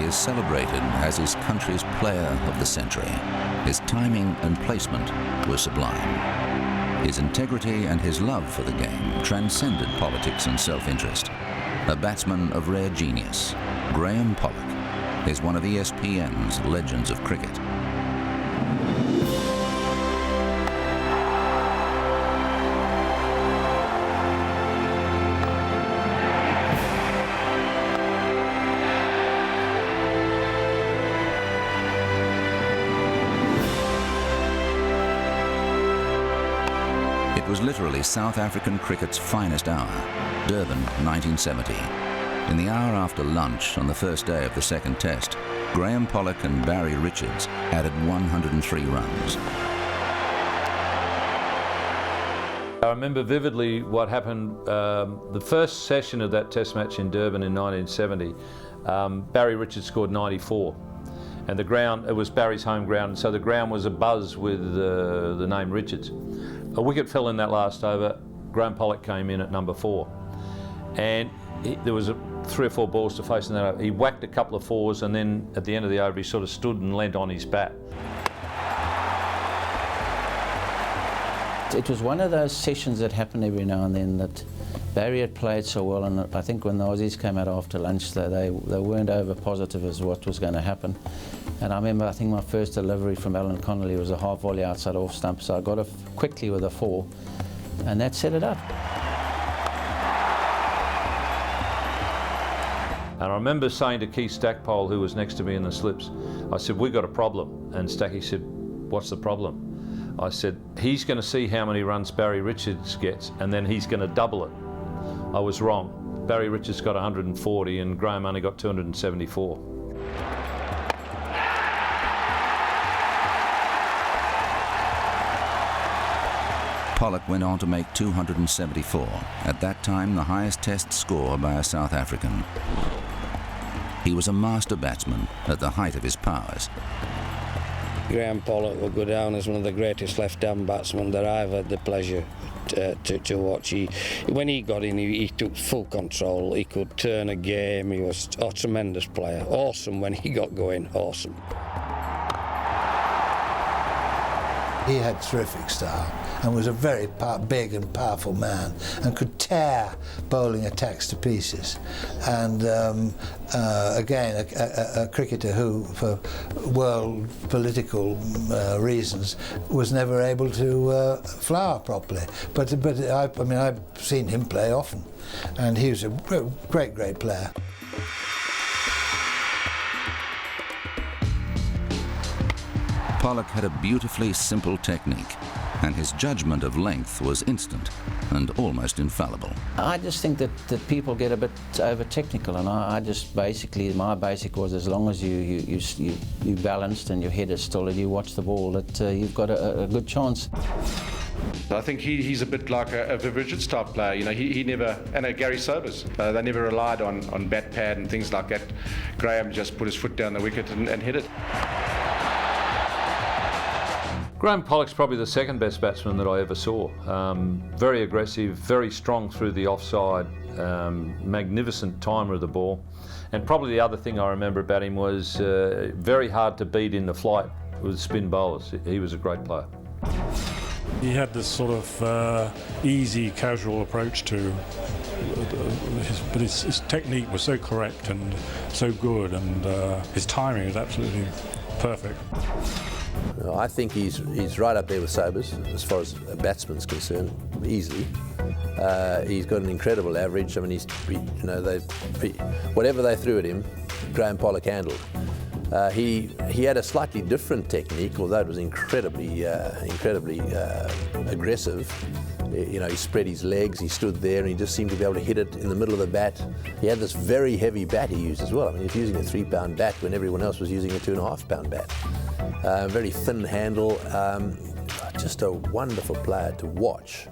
He is celebrated as his country's player of the century. His timing and placement were sublime. His integrity and his love for the game transcended politics and self-interest. A batsman of rare genius, Graeme Pollock is one of ESPN's legends of cricket. It was literally South African cricket's finest hour, Durban, 1970. In the hour after lunch on the first day of the second test, Graeme Pollock and Barry Richards added 103 runs. I remember vividly what happened the first session of that test match in Durban in 1970. Barry Richards scored 94. And the ground, it was Barry's home ground, so the ground was abuzz with the name Richards. A wicket fell in that last over. Graeme Pollock came in at number 4. And there was 3 or 4 balls to face in that over. He whacked a couple of 4s, and then at the end of the over he sort of stood and leant on his bat. It was one of those sessions that happen every now and then that Barry had played so well, and I think when the Aussies came out after lunch they weren't over positive as what was going to happen. And I remember, I think my first delivery from Alan Connolly was a half volley outside off stump, so I got it quickly with a 4, and that set it up. And I remember saying to Keith Stackpole, who was next to me in the slips, I said, "We've got a problem." And Stacky said, "What's the problem?" I said, "He's going to see how many runs Barry Richards gets, and then he's going to double it." I was wrong. Barry Richards got 140 and Graeme only got 274. Pollock went on to make 274, at that time the highest test score by a South African. He was a master batsman at the height of his powers. Graeme Pollock will go down as one of the greatest left-hand batsmen that I've had the pleasure to watch. When he got in, he took full control. He could turn a game. He was a tremendous player. Awesome when he got going, awesome. He had terrific style and was a very big and powerful man and could tear bowling attacks to pieces. And again, a cricketer who, for world political reasons, was never able to flower properly. But I mean, I've seen him play often, and he was a great player. Pollock had a beautifully simple technique, and his judgment of length was instant and almost infallible. I just think that people get a bit over-technical, and I just basically, my basic was, as long as you balanced and your head is still and you watch the ball, that you've got a good chance. I think he's a bit like a Viv Richards type player. You know, he never, and Gary Sobers, they never relied on bat pad and things like that. Graeme just put his foot down the wicket and hit it. Graeme Pollock's probably the second best batsman that I ever saw. Very aggressive, very strong through the offside, magnificent timer of the ball. And probably the other thing I remember about him was very hard to beat in the flight with spin bowlers. He was a great player. He had this sort of easy, casual approach to but his technique was so correct and so good, and his timing was absolutely perfect. I think he's right up there with Sobers as far as a batsman's concerned, easily. He's got an incredible average. I mean, whatever they threw at him, Graeme Pollock handled. He had a slightly different technique, although it was incredibly aggressive. You know, he spread his legs, he stood there, and he just seemed to be able to hit it in the middle of the bat. He had this very heavy bat he used as well. I mean, he was using a 3-pound bat when everyone else was using a 2.5-pound bat. Very thin handle, just a wonderful player to watch.